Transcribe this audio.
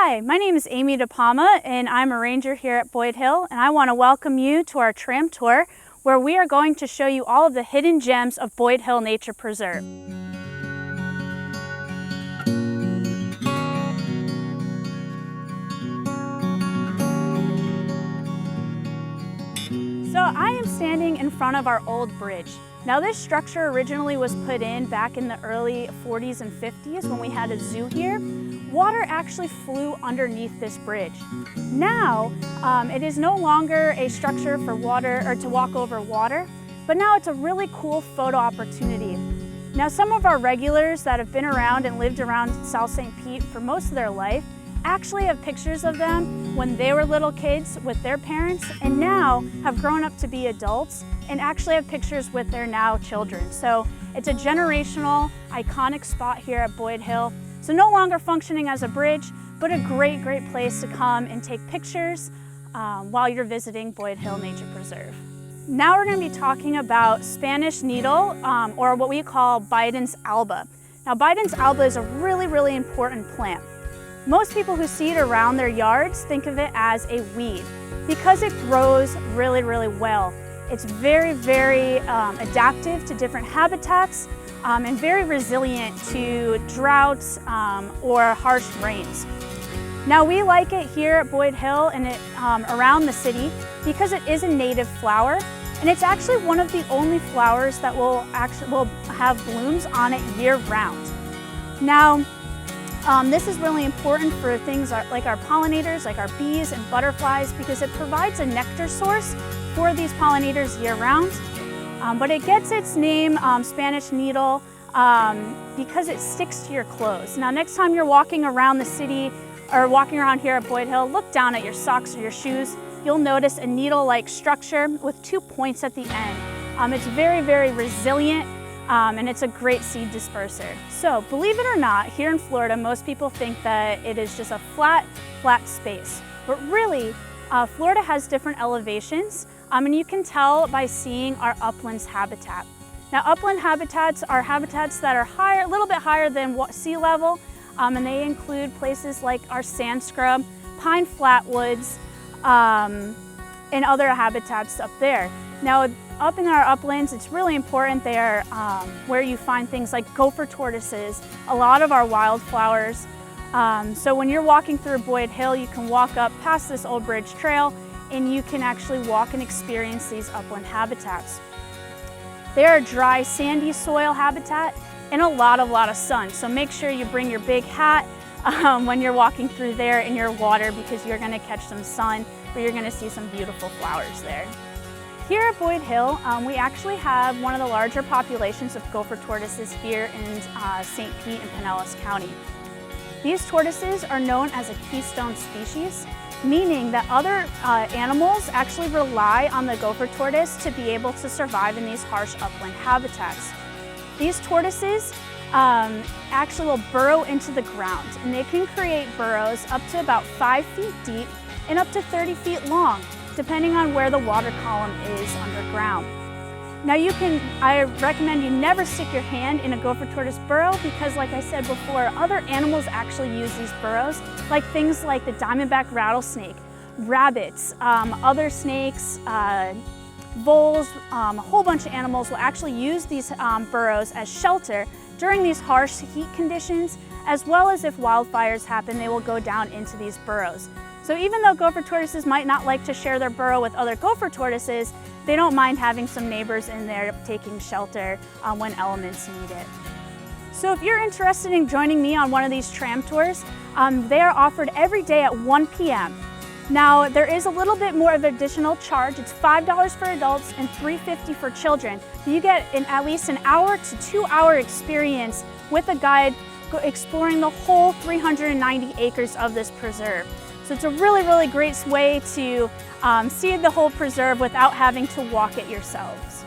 Hi, my name is Amy DePalma and I'm a ranger here at Boyd Hill, and I want to welcome you to our tram tour where we are going to show you all of the hidden gems of Boyd Hill Nature Preserve. So I am standing in front of our old bridge. Now this structure originally was put in back in the early 40s and 50s when we had a zoo here. Water actually flew underneath this bridge. Now it is no longer a structure for water or to walk over water, but now it's a really cool photo opportunity. Now some of our regulars that have been around and lived around South St. Pete for most of their life actually have pictures of them when they were little kids with their parents, and now have grown up to be adults and actually have pictures with their now children. So it's a generational, iconic spot here at Boyd Hill. So no longer functioning as a bridge, but a great place to come and take pictures while you're visiting Boyd Hill Nature Preserve. Now we're going to be talking about Spanish needle, or what we call Bidens alba. Now Bidens alba is a really important plant. Most people who see it around their yards think of it as a weed because it grows really well. It's very adaptive to different habitats and very resilient to droughts or harsh rains. Now we like it here at Boyd Hill and around the city because it is a native flower, and it's actually one of the only flowers that will have blooms on it year-round. Now, this is really important for things like our pollinators, like our bees and butterflies, because it provides a nectar source for these pollinators year-round. But it gets its name, Spanish needle, because it sticks to your clothes. Now next time you're walking around the city or walking around here at Boyd Hill, look down at your socks or your shoes. You'll notice a needle-like structure with 2 points at the end. It's very resilient. And it's a great seed disperser. So believe it or not, here in Florida, most people think that it is just a flat space. But really, Florida has different elevations, and you can tell by seeing our uplands habitat. Now upland habitats are habitats that are a little bit higher than sea level, and they include places like our sand scrub, pine flatwoods, and other habitats up there. Now, up in our uplands, it's really important there where you find things like gopher tortoises, a lot of our wildflowers. So when you're walking through Boyd Hill, you can walk up past this old bridge trail and you can actually walk and experience these upland habitats. They're a dry, sandy soil habitat and a lot of sun. So make sure you bring your big hat when you're walking through there in your water, because you're gonna catch some sun or you're gonna see some beautiful flowers there. Here at Boyd Hill, we actually have one of the larger populations of gopher tortoises here in St. Pete and Pinellas County. These tortoises are known as a keystone species, meaning that other animals actually rely on the gopher tortoise to be able to survive in these harsh upland habitats. These tortoises actually will burrow into the ground, and they can create burrows up to about 5 feet deep and up to 30 feet long, depending on where the water column is underground. Now I recommend you never stick your hand in a gopher tortoise burrow, because like I said before, other animals actually use these burrows, like things like the diamondback rattlesnake, rabbits, other snakes, voles, a whole bunch of animals will actually use these burrows as shelter during these harsh heat conditions, as well as if wildfires happen, they will go down into these burrows. So even though gopher tortoises might not like to share their burrow with other gopher tortoises, they don't mind having some neighbors in there taking shelter when elements need it. So if you're interested in joining me on one of these tram tours, they are offered every day at 1 p.m. Now there is a little bit more of an additional charge. It's $5 for adults and $3.50 for children. You get at least an hour to 2 hour experience with a guide exploring the whole 390 acres of this preserve. So it's a really great way to see the whole preserve without having to walk it yourselves.